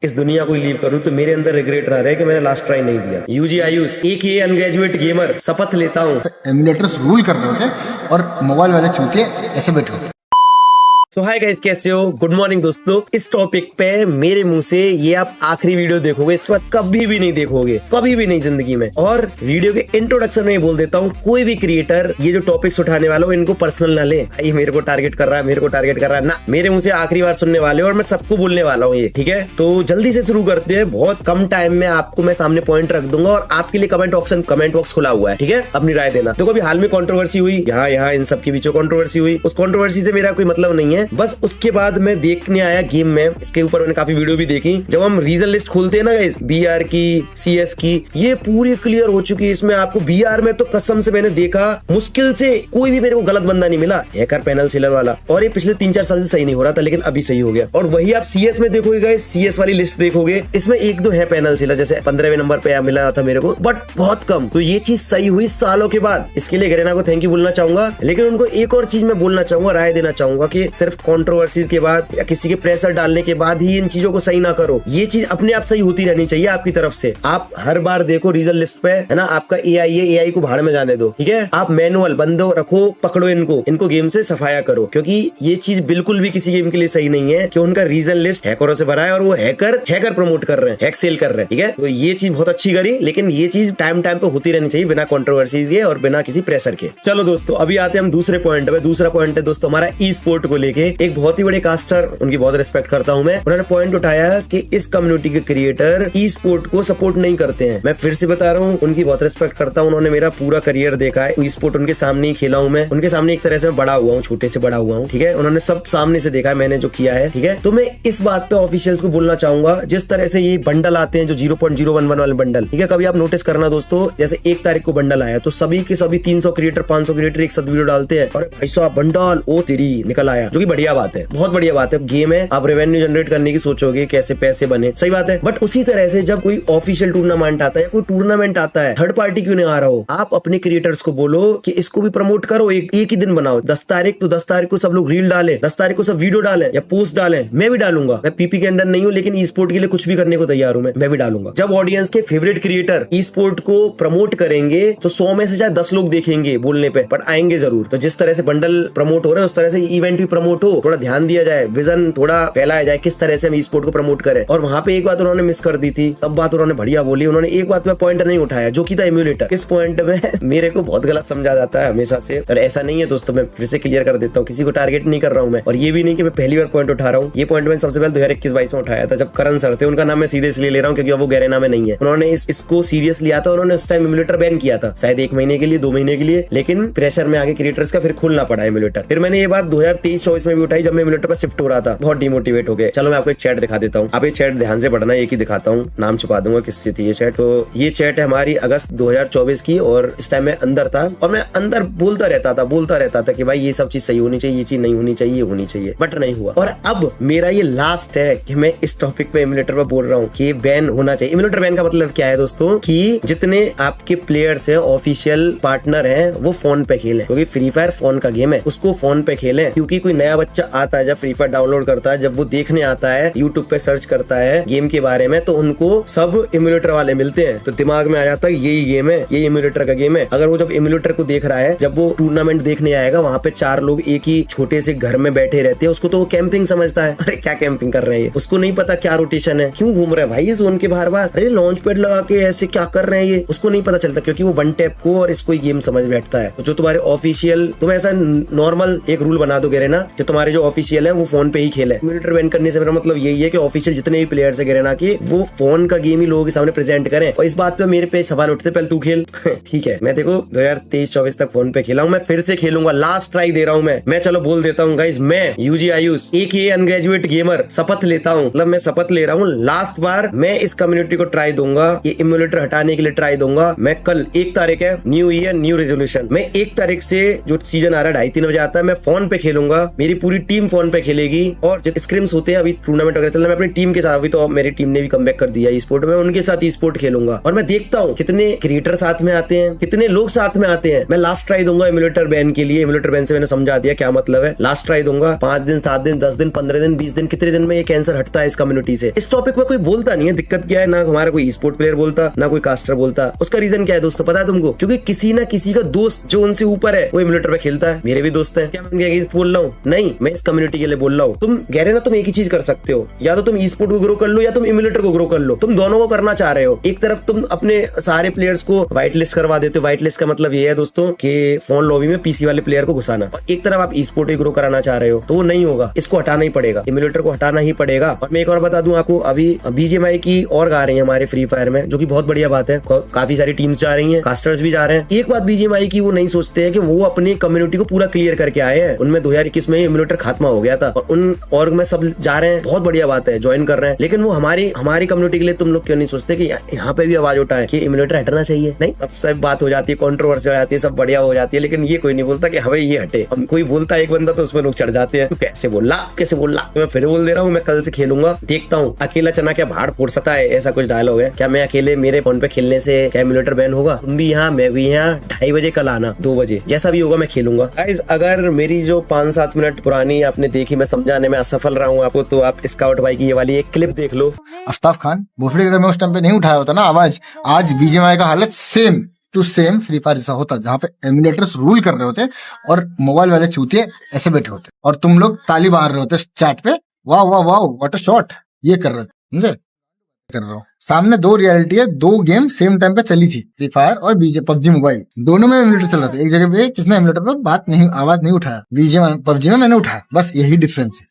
इस दुनिया को लीव करूं तो मेरे अंदर रिग्रेट रहा है कि मैंने लास्ट ट्राई नहीं दिया। यूजी आयुष एक ही अनग्रेजुएट गेमर शपथ लेता हूं। एमुलेटर्स रूल कर रहे होते और मोबाइल वाले चूतिए ऐसे बैठे होते। सो हाय गाइस, कैसे हो? गुड मॉर्निंग दोस्तों। इस टॉपिक पे मेरे मुंह से ये आप आखिरी वीडियो देखोगे, इसके बाद कभी भी नहीं देखोगे, कभी भी नहीं जिंदगी में। और वीडियो के इंट्रोडक्शन में बोल देता हूँ, कोई भी क्रिएटर ये जो टॉपिक्स उठाने वाला हो इनको पर्सनल ना ले। ये मेरे को टारगेट कर रहा है, मेरे को टारगेट कर रहा है ना। मेरे मुंह से आखिरी बार सुनने वाले हो और मैं सबको बोलने वाला हूँ ये, ठीक है? तो जल्दी से शुरू करते हैं। बहुत कम टाइम में आपको मैं सामने पॉइंट रख दूंगा और आपके लिए कमेंट बॉक्स खुला हुआ है, ठीक है? अपनी राय देना। देखो अभी हाल में कंट्रोवर्सी हुई, यहाँ इन सब के बीच कंट्रोवर्सी हुई। उस कंट्रोवर्सी से मेरा कोई मतलब नहीं है, बस उसके बाद मैं देखने आया गेम में। इसके ऊपर मैंने काफी वीडियो भी देखी। जब हम रीजन लिस्ट खोलते हैं ना गाइस, बीआर की, सीएस की, ये पूरी क्लियर हो चुकी है। इसमें आपको बीआर में तो कसम से मैंने देखा, मुश्किल से कोई भी मेरे को गलत बंदा नहीं मिला, हैकर पैनल सेलर वाला। और ये पिछले 3-4 साल से सही नहीं हो रहा था, लेकिन अभी सही हो गया। और वही आप सीएस में देखोगे गाइस, सीएस वाली लिस्ट देखोगे, इसमें एक दो है पैनल सेलर, जैसे 15वें नंबर पे मिला था मेरे को, बट बहुत कम। तो ये चीज सही हुई सालों के बाद। इसके लिए गरेना को थैंक यू बोलना चाहूंगा। लेकिन उनको एक और चीज मैं बोलना चाहूंगा, राय देना चाहूंगा कि सिर्फ कंट्रोवर्सीज के बाद या किसी के प्रेशर डालने के बाद ही इन चीजों को सही ना करो। ये चीज अपने आप सही होती रहनी चाहिए आपकी तरफ से। आप हर बार देखो रीजन लिस्ट पे, है ना, आपका एआई है, एआई को भाड़ में जाने दो, ठीक है? आप मैनुअल बंदो रखो, पकड़ो इनको गेम से सफाया करो, क्योंकि ये चीज बिल्कुल भी किसी गेम के लिए सही नहीं है कि उनका रीजन लिस्ट हैकरों से भरा है और वो हैकर प्रमोट कर रहे हैं, हैक सेल कर रहे हैं, ठीक है? तो ये चीज बहुत अच्छी करी, लेकिन ये चीज टाइम पे होती रहनी चाहिए, बिना कंट्रोवर्सीज के और बिना किसी प्रेशर के। चलो दोस्तों, अभी आते हैं हम दूसरे पॉइंट पे। दूसरा पॉइंट है दोस्तों हमारा ई स्पोर्ट को लेके। एक बहुत ही बड़े कास्टर, उनकी बहुत रिस्पेक्ट करता हूं मैं, उन्होंने पॉइंट उठाया कि इस कम्युनिटी के क्रिएटर ई स्पोर्ट को सपोर्ट नहीं करते हैं। मैं फिर से बता रहा हूं, उनकी बहुत रिस्पेक्ट करता हूं। उन्होंने मेरा पूरा करियर देखा है, ई स्पोर्ट उनके सामने ही खेला हूं मैं, उनके सामने एक तरह से मैं बड़ा हुआ हूं, छोटे से बड़ा हुआ हूं, ठीक है? उन्होंने सब सामने से देखा है मैंने जो किया है, ठीक है? तो मैं इस बात पे ऑफिशियल्स को बोलना चाहूंगा, जिस तरह से ये बंडल आते हैं जो 0.011 वाले बंडल, ठीक है? कभी आप नोटिस करना दोस्तों, जैसे 1 तारीख को बंडल आया तो सभी के सभी 300 क्रिएटर 500 क्रिएटर एक साथ वीडियो डालते हैं और ऐसा बंडल ओ तेरी निकल आया, जो कि बढ़िया बात है, बहुत बढ़िया बात है। गेम है, आप रेवेन्यू जनरेट करने की सोचोगे, कैसे पैसे बने, सही बात है। बट उसी तरह से जब कोई ऑफिशियल टूर्नामेंट आता है, कोई टूर्नामेंट आता है, थर्ड पार्टी क्यों नहीं आ रहा हो, आप अपने क्रिएटर्स को बोलो कि इसको भी प्रमोट करो। एक ही दिन बनाओ, 10 तारीख तो 10 तारीख को सब लोग रील डालें, 10 तारीख को सब वीडियो डालें या पोस्ट डालें। मैं भी डालूंगा, मैं पीपी के अंदर नहीं हूँ, लेकिन ई स्पोर्ट के लिए कुछ भी करने को तैयार हूँ, मैं भी डालूंगा। जब ऑडियंस के फेवरेट क्रिएटर ई स्पोर्ट को प्रमोट करेंगे तो 100 में से शायद 10 लोग देखेंगे बोलने पे, बट आएंगे जरूर। तो जिस तरह से बंडल प्रमोट हो रहे हैं उस तरह से इवेंट भी प्रमोट हो, थोड़ा ध्यान दिया जाए, विजन थोड़ा फैलाया जाए, किस तरह से हम ई स्पोर्ट को प्रमोट करें। और वहां पे एक बात उन्होंने मिस कर दी थी, सब बात उन्होंने बढ़िया बोली, उन्होंने एक बात पे पॉइंट नहीं उठाया, जो कि था एमुलेटर। इस पॉइंट में मेरे को बहुत गलत समझा जाता है हमेशा से, और ऐसा नहीं है दोस्तों, मैं फिर से क्लियर कर देता हूँ, किसी को टारगेट नहीं कर रहा हूँ मैं। और ये भी नहीं कि मैं पहली बार पॉइंट उठा रहा हूँ, ये पॉइंट मैंने सबसे पहले 2021-22 में उठाया था, जब करण सर थे। उनका नाम मैं सीधे इसलिए ले रहा हूँ क्योंकि वो गरेना में नहीं है। उन्होंने इसको सीरियस लिया था, उन्होंने उस टाइम एमुलेटर बैन किया था, शायद 1 महीने के लिए, 2 महीने के लिए, लेकिन प्रेशर में आगे क्रिएटर्स का फिर खोलना पड़ा एमुलेटर। फिर मैंने ये बात 2023-24 में भी उठाई, जब मैं एमुलेटर पर शिफ्ट हो रहा था, बहुत डिमोटिवेट हो गए। चलो मैं आपको एक चैट दिखा देता हूँ, आप ये चैट ध्यान से पढ़ना, एक ही दिखाता हूँ, नाम छुपा दूंगा किससे थी ये चैट। तो ये चैट है हमारी अगस्त 2024 की, और इस टाइम मैं अंदर था और मैं अंदर बोलता रहता था कि भाई ये सब चीज सही होनी चाहिए, ये चीज नहीं होनी चाहिए, ये होनी चाहिए, बट नहीं हुआ। और अब मेरा ये लास्ट है कि मैं इस टॉपिक पे एमुलेटर पे बोल रहा हूँ कि बैन होना चाहिए। एमुलेटर बैन का मतलब क्या है दोस्तों, कि जितने आपके प्लेयर्स हैं, ऑफिशियल पार्टनर हैं, वो फोन पे खेलें, क्योंकि फ्री फायर फोन का गेम है, उसको फोन पे खेलें। क्योंकि कोई नया बच्चा आता है, जब फ्री फायर डाउनलोड करता है, जब वो देखने आता है, यूट्यूब पे सर्च करता है गेम के बारे में, तो उनको सब एमुलेटर वाले मिलते हैं, तो दिमाग में आ जाता है यही गेम है, ये एमुलेटर का गेम है। अगर वो जब एमुलेटर को देख रहा है, जब वो टूर्नामेंट देखने आएगा, वहां पे 4 लोग एक ही छोटे से घर में बैठे रहते हैं, उसको तो वो कैंपिंग समझता है। अरे क्या कैंपिंग कर रहे हैं, उसको नहीं पता क्या रोटेशन है, क्यों घूम रहे हैं भाई ये जोन के बाहर बाहर, अरे लॉन्च पैड लगा के ऐसे क्या कर रहे हैं, ये उसको नहीं पता चलता, क्योंकि वो वन टैप को और इसको गेम समझ बैठता है। तो जो तुम्हारे ऑफिशियल, तुम ऐसा नॉर्मल एक रूल बना दोगे ना कि तुम्हारे जो ऑफिशियल है वो फोन पे ही खेले। एमुलेटर बैन करने से मेरा मतलब यही है कि ऑफिशियल जितने भी प्लेयर्स है गरेना के, वो फोन का गेम ही लोगों के सामने प्रेजेंट करें। और इस बात पे मेरे पे सवाल उठते, पहले तू खेल ठीक है, मैं देखो 2023-24 तक फोन पे खेला हूँ, मैं फिर से खेलूंगा, लास्ट ट्राई दे रहा हूँ मैं चलो बोल देता हूँ गाइस, मैं यूजी आयुष एक ही अनग्रेजुएट गेमर शपथ लेता हूँ, मतलब मैं शपथ ले रहा हूँ, लास्ट बार मैं इस कम्युनिटी को ट्राई दूंगा, ये एमुलेटर हटाने के लिए ट्राई दूंगा। मैं कल 1 तारीख है, न्यू ईयर न्यू रेजोल्यूशन, मैं 1 तारीख से जो सीजन आ रहा है 2:30-3 बजे आता है, मैं फोन पे खेलूंगा। मेरी पूरी टीम फोन पे खेलेगी और जो स्क्रिम्स होते हैं, अभी टूर्नामेंट वगैरह चल रहा है, मैं अपनी टीम के साथ, अभी तो मेरी टीम ने भी कमबैक कर दिया स्पोर्ट में, उनके साथ स्पोर्ट खेलूंगा और मैं देखता हूँ कितने क्रिएटर साथ में आते हैं, कितने लोग साथ में आते हैं। मैं लास्ट ट्राई दूंगा एमुलेटर बैन के लिए। एमुलेटर बैन से मैंने समझा दिया क्या मतलब है। लास्ट ट्राई दूंगा, 5 दिन 7 दिन 10 दिन 15 दिन 20 दिन, कितने दिन में ये कैंसर हटता है इस कम्युनिटी से। इस टॉपिक में कोई बोलता नहीं है, दिक्कत क्या है, ना हमारा कोई स्पोर्ट प्लेयर बोलता, ना कोई कास्टर बोलता। उसका रीजन क्या है दोस्तों, पता है तुमको? क्योंकि किसी ना किसी का दोस्त जो उनसे ऊपर है वो एमुलेटर पे खेलता है। मेरे भी दोस्त हैं। क्या मैं उनके अगेंस्ट बोल रहा हूँ? नहीं, मैं इस कम्युनिटी के लिए बोल रहा हूँ। तुम गहरे तुम एक ही चीज कर सकते हो, या तो तुम ई स्पोर्ट को ग्रो कर लो या तुम एमुलेटर को ग्रो कर लो। तुम दोनों को करना चाह रहे हो। एक तरफ तुम अपने सारे प्लेयर्स को व्हाइट लिस्ट करवा देते हो। व्हाइट लिस्ट का मतलब ये है दोस्तों कि फोन लॉबी में पीसी वाले प्लेयर को घुसाना। और एक तरफ आप ई स्पोर्ट को ग्रो कराना चाह रहे हो, तो वो नहीं होगा। इसको हटाना ही पड़ेगा, एमुलेटर को हटाना ही पड़ेगा। और मैं एक और बता दूं आपको, अभी बीजीएमआई की और गा रही है हमारे फ्री फायर में, जो कि बहुत बढ़िया बात है। काफी सारी टीम्स जा रही हैं, कास्टर्स भी जा रहे हैं। एक बात बीजीएमआई की, वो नहीं सोचते हैं कि वो अपनी कम्युनिटी को पूरा क्लियर करके आए हैं। उनमें 2021 में एमुलेटर खात्मा हो गया था और उन ऑर्ग में सब जा रहे हैं, बहुत बढ़िया बात है, ज्वाइन कर रहे हैं। लेकिन वो हमारी कम्युनिटी के लिए तुम लोग क्यों नहीं सोचते कि यहाँ पे भी आवाज उठाए कि एमुलेटर हटना चाहिए? नहीं, सब बात हो जाती है, कंट्रोवर्सी हो जाती है, सब बढ़िया हो जाती है, लेकिन ये कोई नहीं बोलता कि हमें ये हटे। अब कोई बोलता है एक बंदा तो उसमें लोग चढ़ जाते हैं, कैसे बोल रहा। तो मैं फिर बोल दे रहा हूँ, मैं कल से खेलूंगा, देखता हूँ। अकेला चना क्या भाड़ फोड़ सकता है, ऐसा कुछ डायलॉग है क्या? मैं अकेले मेरे फोन पे खेलने से क्या एमुलेटर बैन होगा? तुम भी यहाँ, मैं भी यहाँ। 2:30 बजे कल आना, 2 बजे, जैसा भी होगा मैं खेलूंगा। गाइस, अगर मेरी जो 5-7 मिनट पुरानी आपने देखी, मैं समझाने में असफल रहा हूँ आपको, तो आप स्काउट भाई की ये वाली एक क्लिप देख लो। आफ्ताब खान भोसड़ी, अगर मैं उस टाइम पे नहीं उठाया होता ना आवाज, आज बीजीएमआई का हालत same to same Free Fire जैसा होता, जहाँ पे एमुलेटर्स रूल कर रहे होते और मोबाइल वाले चूतिए ऐसे बैठे होते और तुम लोग ताली मार रहे होते चैट पे, वाह वाह वाह व्हाट अ शॉट, ये कर रहे थे, समझे? कर रहा हूँ। सामने 2 रियलिटी है, 2 गेम सेम टाइम पे चली थी, फ्री फायर और पबजी मोबाइल, दोनों में एमुलेटर चल रहा था। एक जगह पे किसने एमुलेटर पर आवाज नहीं उठाया, पबजी में मैंने उठाया, बस यही डिफरेंस है।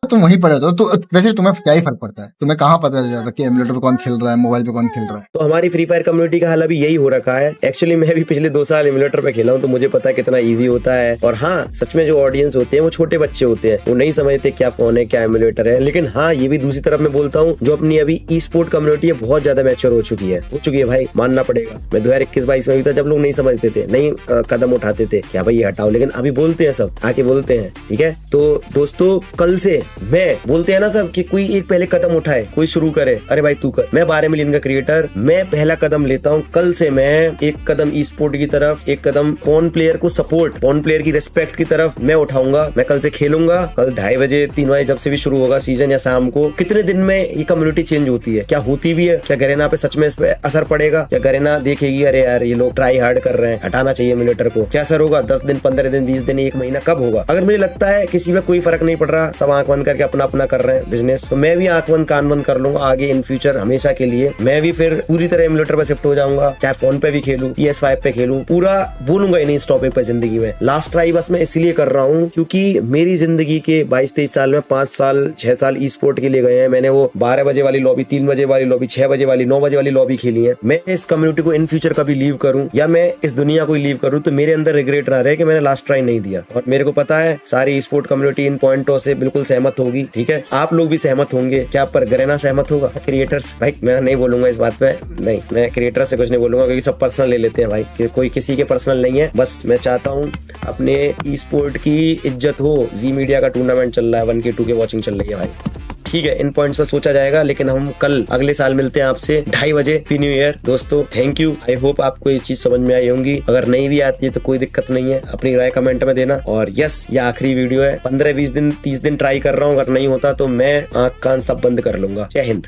तुम वहीं पड़े हो तो वैसे तुम्हें क्या ही फर्क पड़ता है? तुम्हें कहाँ पता चल जाता कि एमुलेटर पे कौन खेल रहा है, मोबाइल पे कौन खेल रहा है? तो हमारी फ्री फायर कम्युनिटी का हाल अभी यही हो रखा है। एक्चुअली मैं भी पिछले 2 साल एमुलेटर पे खेला हूँ, तो मुझे पता है कितना इजी होता है। और हाँ, सच में जो ऑडियंस होते हैं वो छोटे बच्चे होते हैं, वो नहीं समझते क्या फोन है, क्या एमुलेटर है। लेकिन हाँ, ये भी दूसरी तरफ मैं बोलता हूँ, जो अपनी अभी ई स्पोर्ट कम्युनिटी है बहुत ज्यादा मैच्योर हो चुकी है भाई, मानना पड़ेगा। मैं 2021-22 में भी था जब लोग नहीं समझते थे, नहीं कदम उठाते थे क्या भाई ये हटाओ, लेकिन अभी बोलते हैं, सब आके बोलते हैं। ठीक है, तो दोस्तों कल से मैं बोलते हैं ना सब कि कोई एक पहले कदम उठाए, कोई शुरू करे। अरे भाई तू कर, मैं 12 मिलियन का क्रिएटर, मैं पहला कदम लेता हूँ। कल से मैं एक कदम ई स्पोर्ट की तरफ, एक कदम फोन प्लेयर को सपोर्ट, फोन प्लेयर की रिस्पेक्ट की तरफ मैं उठाऊंगा। मैं कल से खेलूंगा, कल 2:30 बजे 3 बजे जब से भी शुरू होगा सीजन, या शाम को। कितने दिन में ये कम्युनिटी चेंज होती है, क्या होती भी है? क्या गरेना पे सच में इस पे असर पड़ेगा? क्या गरेना देखेगी अरे यार ये लोग ट्राई हार्ड कर रहे हैं, हटाना चाहिए एमुलेटर को? क्या असर होगा? 10 दिन 15 दिन 20 दिन 1 महीना कब होगा? अगर मुझे लगता है किसी में कोई फर्क नहीं पड़ रहा, सब आंख बंद करके अपना अपना कर रहे हैं बिजनेस, तो मैं भी आंख बंद कान बंद कर लूंगा आगे इन फ्यूचर हमेशा के लिए। मैं भी फिर पूरी तरह एमुलेटर पे शिफ्ट हो जाऊंगा, चाहे फोन पे भी खेलूं, PS5 पे खेलूं, पूरा बोलूंगा इन्हीं इस टॉपिक पे जिंदगी में। लास्ट ट्राई बस मैं इसलिए कर रहा हूँ क्योंकि मेरी जिंदगी के 22-23 साल में 5 साल 6 साल ई स्पोर्ट के लिए गए हैं। मैंने वो 12 बजे वाली लॉबी, 3 बजे वाली लॉबी, 6 बजे वाली, 9 बजे वाली लॉबी खेली है। मैं इस कम्युनिटी को इन फ्यूचर कभी लीव करूं या मैं इस दुनिया को लीव करूं, तो मेरे अंदर रिग्रेट ना रहे कि मैंने लास्ट ट्राई नहीं दिया। और मेरे को पता है सारी ई स्पोर्ट कम्युनिटी इन पॉइंटों से बिल्कुल सहमत होगी। ठीक है, आप लोग भी सहमत होंगे। क्या पर गरेना सहमत होगा? क्रिएटर्स भाई मैं नहीं बोलूंगा इस बात पे, नहीं, मैं क्रिएटर से कुछ नहीं बोलूंगा क्योंकि सब पर्सनल ले लेते हैं भाई, कि कोई किसी के पर्सनल नहीं है। बस मैं चाहता हूँ अपने ई स्पोर्ट की इज्जत हो। जी मीडिया का टूर्नामेंट चल रहा है, 1K 2K वॉचिंग चल रही है भाई। ठीक है, इन पॉइंट्स पे सोचा जाएगा, लेकिन हम कल अगले साल मिलते हैं आपसे 2:30 बजे। हैप्पी न्यू ईयर दोस्तों, थैंक यू। आई होप आपको ये चीज समझ में आई होंगी। अगर नहीं भी आती है तो कोई दिक्कत नहीं है, अपनी राय कमेंट में देना। और यस, ये आखिरी वीडियो है, 15-20 दिन 30 दिन ट्राई कर रहा हूँ। अगर नहीं होता तो मैं आंख कान सब बंद कर लूंगा। जय हिंद।